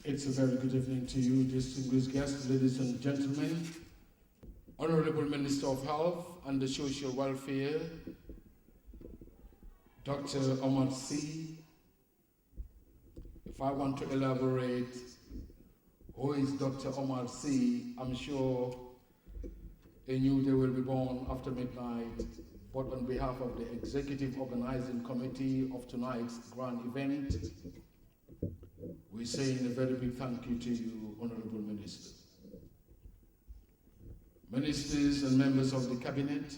It's a very good evening to you, distinguished guests, ladies and gentlemen. Honorable Minister of Health and the Social Welfare, Dr. Omar C. If I want to elaborate who is Dr. Omar C., I'm sure a new day will be born after midnight. But on behalf of the Executive Organizing Committee of tonight's grand event, we say a very big thank you to you, Honorable Minister. Ministers and members of the Cabinet,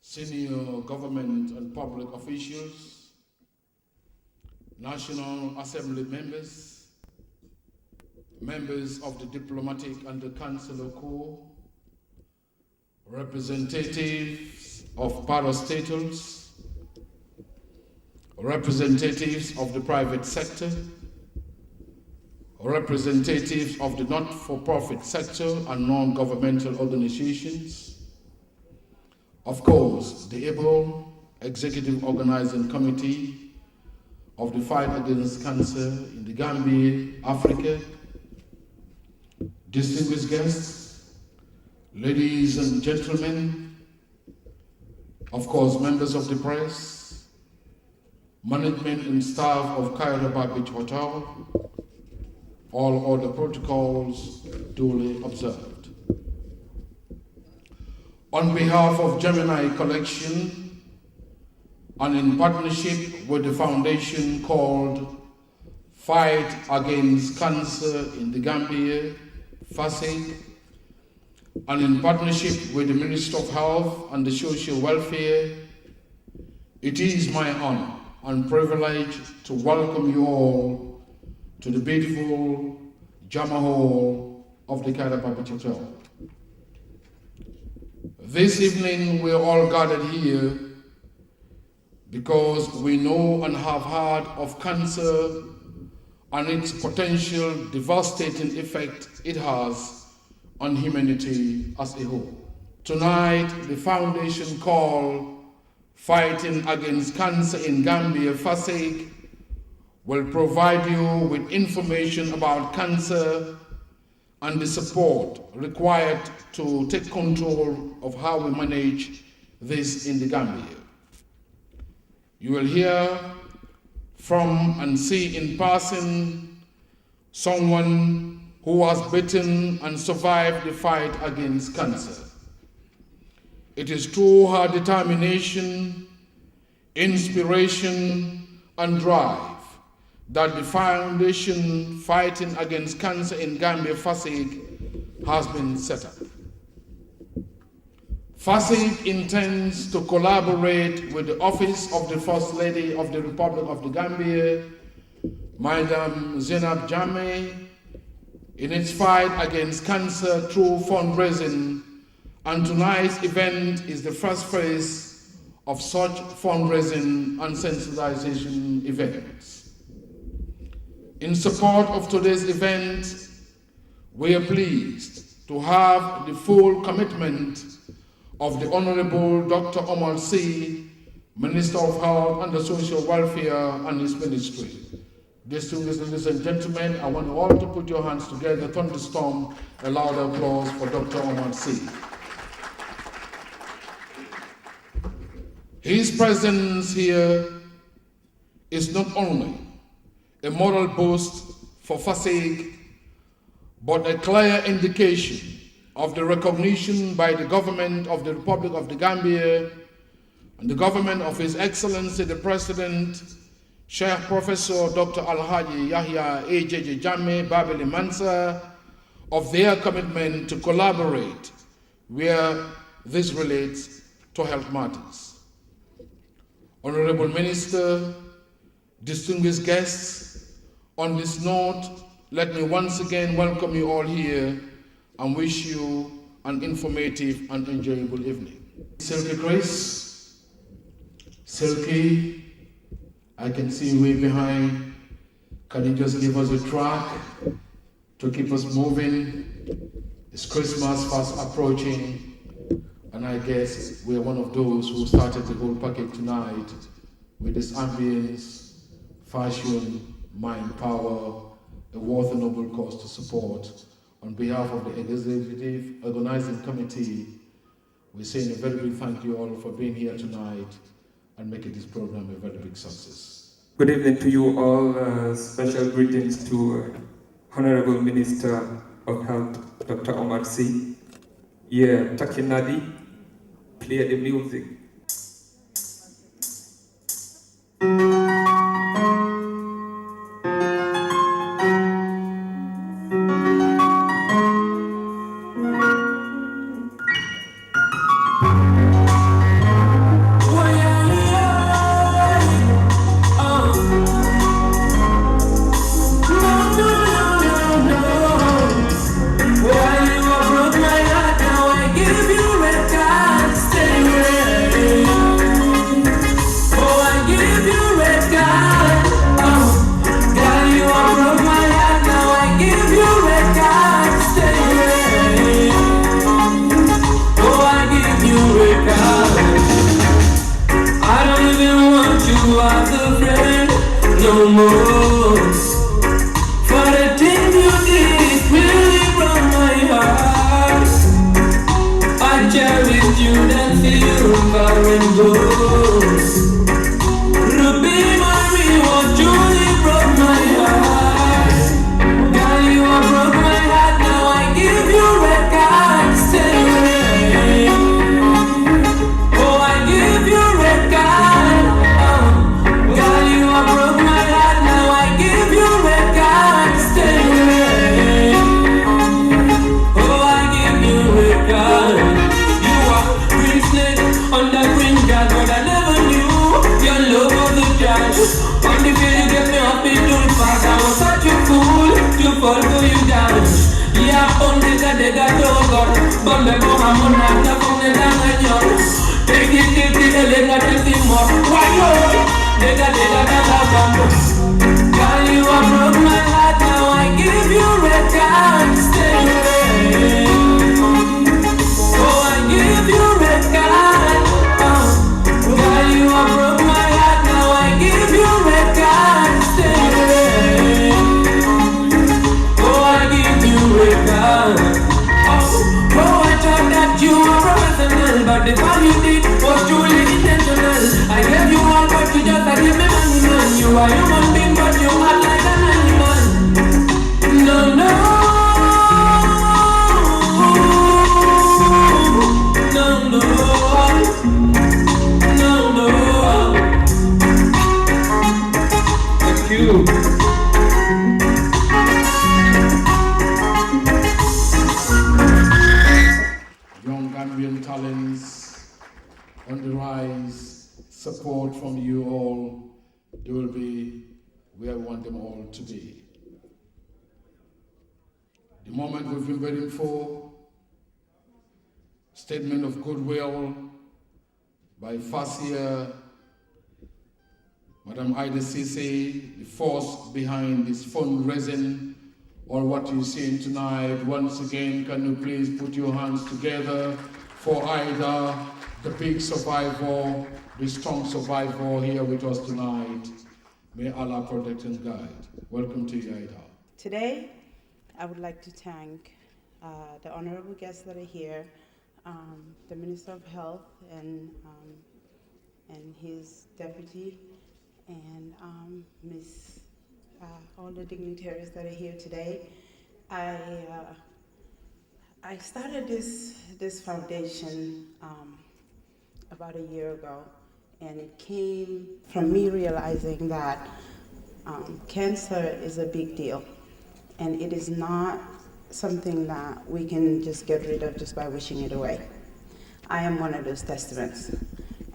senior government and public officials, National Assembly members, members of the Diplomatic and the Consular Corps, representatives of parastatals, representatives of the private sector, representatives of the not-for-profit sector and non-governmental organizations, of course, the able Executive Organizing Committee of the Fight Against Cancer in the Gambia, Africa, distinguished guests, ladies and gentlemen, of course, members of the press, management and staff of Kairaba Beach Hotel, all other protocols duly observed. On behalf of Gemini Collection, and in partnership with the foundation called Fight Against Cancer in the Gambia, FASIG, and in partnership with the Minister of Health and the Social Welfare, it is my honor and privilege to welcome you all to the beautiful Jama Hall of the Kairaba Beach Hotel. This evening we are all gathered here because we know and have heard of cancer and its potential devastating effect it has on humanity as a whole. Tonight, the foundation called Fighting Against Cancer in Gambia, FASIG, will provide you with information about cancer and the support required to take control of how we manage this in the Gambia. You will hear from and see in person someone who has beaten and survived the fight against cancer. It is through her determination, inspiration, and drive that the foundation Fighting Against Cancer in Gambia, FASIG, has been set up. FASIG intends to collaborate with the Office of the First Lady of the Republic of the Gambia, Madam Zainab Jammeh, in its fight against cancer through fundraising, and tonight's event is the first phase of such fundraising and sensitization events. In support of today's event, we are pleased to have the full commitment of the Honorable Dr. Omar C., Minister of Health and the Social Welfare, and his ministry. Distinguished ladies and gentlemen, I want you all to put your hands together, thunderstorm, a loud applause for Dr. Omar C. His presence here is not only a moral boost for FASIG, but a clear indication of the recognition by the government of the Republic of the Gambia and the government of His Excellency the President, Sheikh Professor Dr. Alhaji Yahya A.J.J. Jammeh Babili Mansa, of their commitment to collaborate where this relates to health matters. Honorable Minister, distinguished guests, on this note, let me once again welcome you all here and wish you an informative and enjoyable evening. Silky Grace, Silky, I can see you way behind. Can you just give us a track to keep us moving? It's Christmas fast approaching. And I guess we're one of those who started the whole package tonight with this ambience, fashion, mind, power, a worthy noble cause to support. On behalf of the Executive Organizing Committee, we're saying a very big thank you all for being here tonight and making this program a very big success. Good evening to you all. Special greetings to Honorable Minister of Health, Dr. Omar C. Yeah, Takinadi, play the music. Support from you all, they will be where we want them all to be. The moment we've been waiting for, statement of goodwill by Fasia, Madam Ida Ceesay, the force behind this fundraising, or what you're seeing tonight. Once again, can you please put your hands together for Ida, the big survivor, the strong survivor here with us tonight. May Allah protect and guide. Welcome to you, Ida. Today, I would like to thank the honorable guests that are here, the Minister of Health and his deputy, and all the dignitaries that are here today. I started this foundation about a year ago, and it came from me realizing that cancer is a big deal, and it is not something that we can just get rid of just by wishing it away. I am one of those testaments.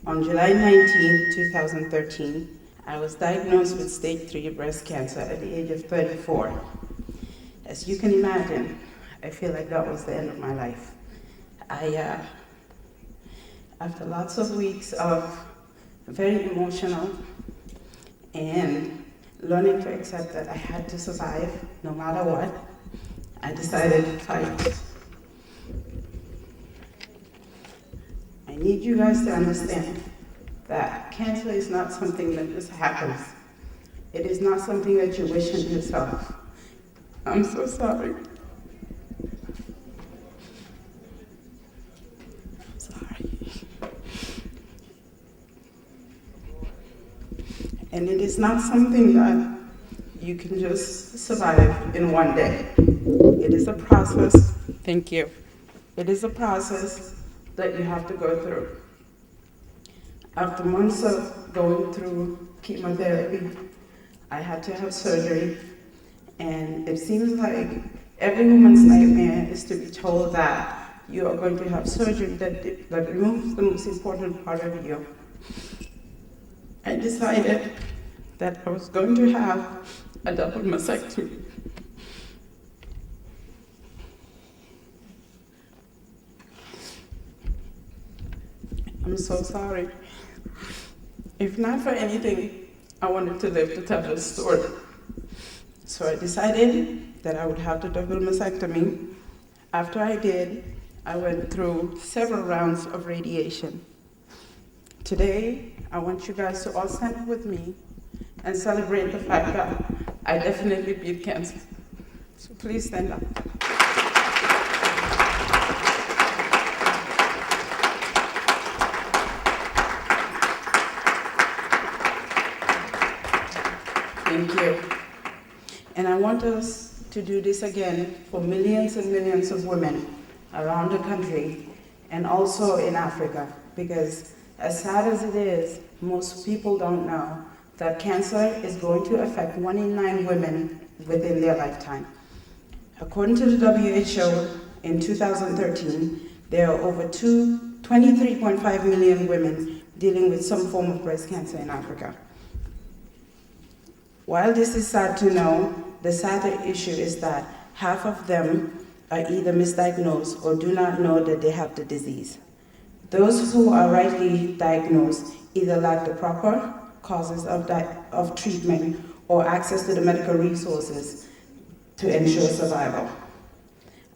On July 19, 2013, I was diagnosed with stage 3 breast cancer at the age of 34. As you can imagine, I feel like that was the end of my life. After lots of weeks of very emotional and learning to accept that I had to survive no matter what, I decided to fight. I need you guys to understand that cancer is not something that just happens. It is not something that you wish on yourself. I'm so sorry. And it is not something that you can just survive in one day. It is a process. Thank you. It is a process that you have to go through. After months of going through chemotherapy, I had to have surgery. And it seems like every woman's nightmare is to be told that you are going to have surgery that removes the most important part of you. I decided that I was going to have a double mastectomy. I'm so sorry. If not for anything, I wanted to live to tell this story. So I decided that I would have the double mastectomy. After I did, I went through several rounds of radiation. Today, I want you guys to all stand up with me and celebrate the fact that I definitely beat cancer. So please stand up. Thank you. And I want us to do this again for millions and millions of women around the country and also in Africa, because as sad as it is, most people don't know that cancer is going to affect 1 in 9 women within their lifetime. According to the WHO, in 2013, there are over 23.5 million women dealing with some form of breast cancer in Africa. While this is sad to know, the sadder issue is that half of them are either misdiagnosed or do not know that they have the disease. Those who are rightly diagnosed either lack the proper causes of treatment or access to the medical resources to ensure survival.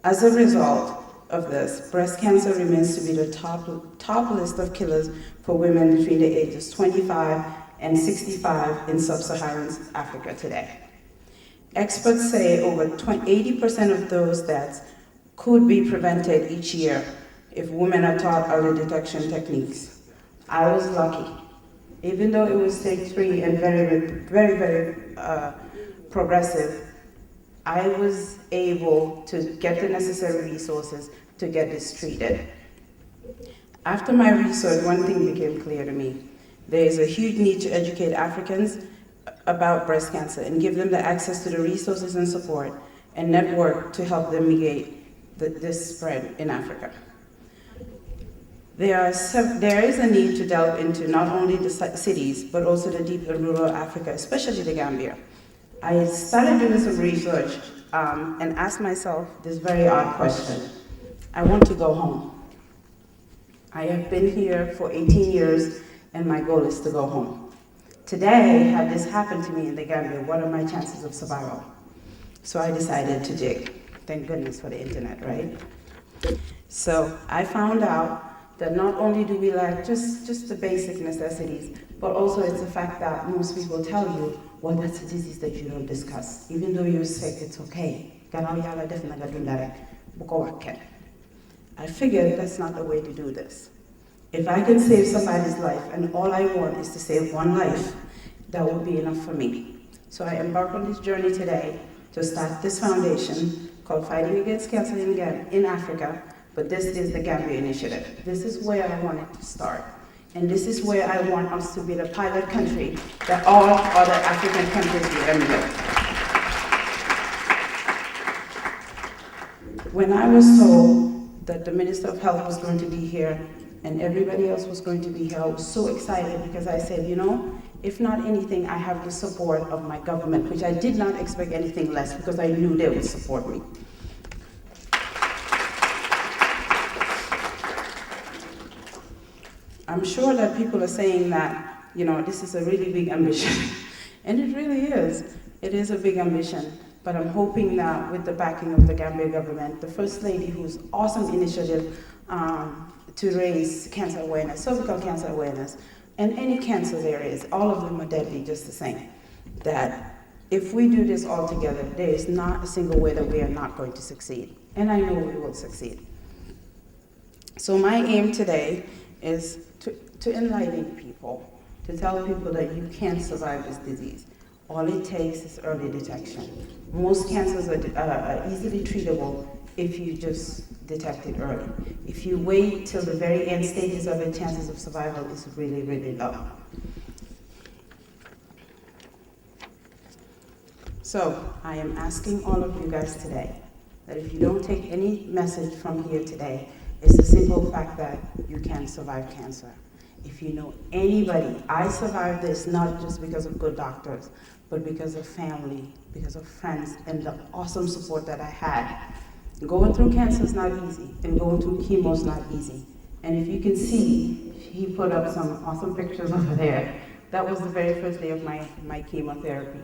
As a result of this, breast cancer remains to be the top list of killers for women between the ages 25 and 65 in sub-Saharan Africa today. Experts say over 80% of those deaths could be prevented each year if women are taught early detection techniques. I was lucky. Even though it was stage 3 and very progressive, I was able to get the necessary resources to get this treated. After my research, one thing became clear to me. There is a huge need to educate Africans about breast cancer and give them the access to the resources and support and network to help them mitigate this spread in Africa. There is a need to delve into not only the cities, but also the deep and rural Africa, especially the Gambia. I started doing some research and asked myself this very odd question. I want to go home. I have been here for 18 years, and my goal is to go home. Today, had this happened to me in the Gambia, what are my chances of survival? So I decided to dig. Thank goodness for the internet, right? So I found out that not only do we lack just the basic necessities, but also it's the fact that most people tell you, well, that's a disease that you don't discuss. Even though you're sick, it's okay. I figured that's not the way to do this. If I can save somebody's life, and all I want is to save one life, that will be enough for me. So I embarked on this journey today to start this foundation called Fighting Against Cancer in Africa, but this is the Gambia Initiative. This is where I wanted to start. And this is where I want us to be the pilot country that all other African countries will emulate. When I was told that the Minister of Health was going to be here and everybody else was going to be here, I was so excited because I said, you know, if not anything, I have the support of my government, which I did not expect anything less because I knew they would support me. I'm sure that people are saying that, you know, this is a really big ambition. And it really is. It is a big ambition. But I'm hoping that with the backing of the Gambia government, the First Lady, whose awesome initiative to raise cancer awareness, cervical cancer awareness, and any cancer there is, all of them are deadly just the same. that if we do this all together, there is not a single way that we are not going to succeed. And I know we will succeed. So my aim today is to enlighten people, to tell people that you can survive this disease. All it takes is early detection. Most cancers are easily treatable if you just detect it early. If you wait till the very end stages of it, chances of survival is really, really low. So I am asking all of you guys today that if you don't take any message from here today, it's the simple fact that you can survive cancer. If you know anybody, I survived this not just because of good doctors, but because of family, because of friends, and the awesome support that I had. Going through cancer is not easy, and going through chemo is not easy. And if you can see, he put up some awesome pictures over there. That was the very first day of my chemotherapy.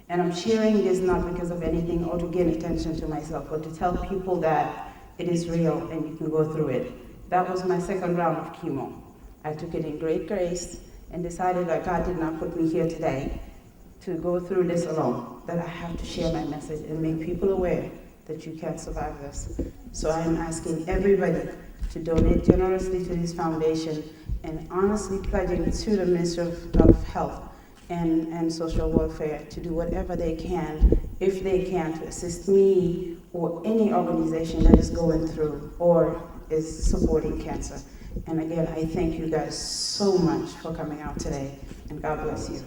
And I'm sharing this not because of anything or to gain attention to myself, but to tell people that it is real and you can go through it. That was my second round of chemo. I took it in great grace and decided that God did not put me here today to go through this alone, that I have to share my message and make people aware that you can survive this. So I am asking everybody to donate generously to this foundation and honestly pledging to the Ministry of Health and Social Welfare to do whatever they can, if they can, to assist me or any organization that is going through or is supporting cancer. And again, I thank you guys so much for coming out today, and God bless you.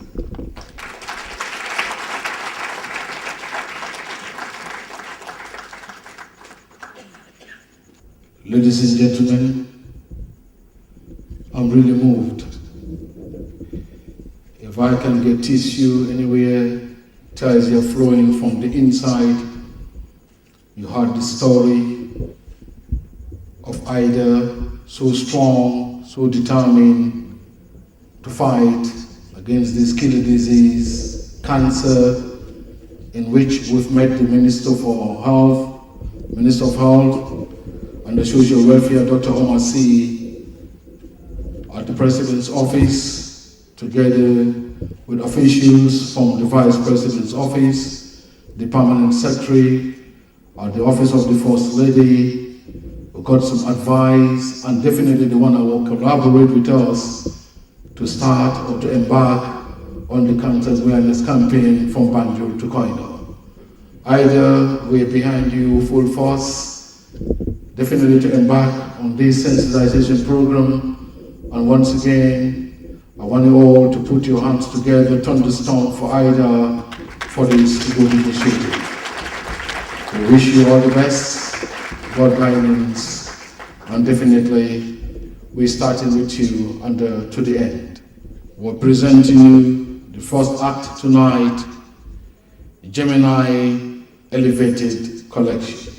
Ladies and gentlemen, I'm really moved. If I can get tissue anywhere, tears are flowing from the inside. You heard the story of Ida, so strong, so determined to fight against this killer disease, cancer, in which we've met the Minister of Health, and the Social Welfare, Dr. Omar C, at the President's office, together with officials from the Vice President's office, the Permanent Secretary, at the Office of the First Lady, who got some advice, and definitely the one that will collaborate with us to start or to embark on the cancer awareness campaign from Banjul to Koino. Either we're behind you full force, definitely to embark on this sensitization program, and once again, I want you all to put your hands together, turn the stone for Ida for this good initiative. We wish you all the best, God guidance, and definitely we're starting with you and to the end. We're presenting you the first act tonight, Gemini Elevated Collection.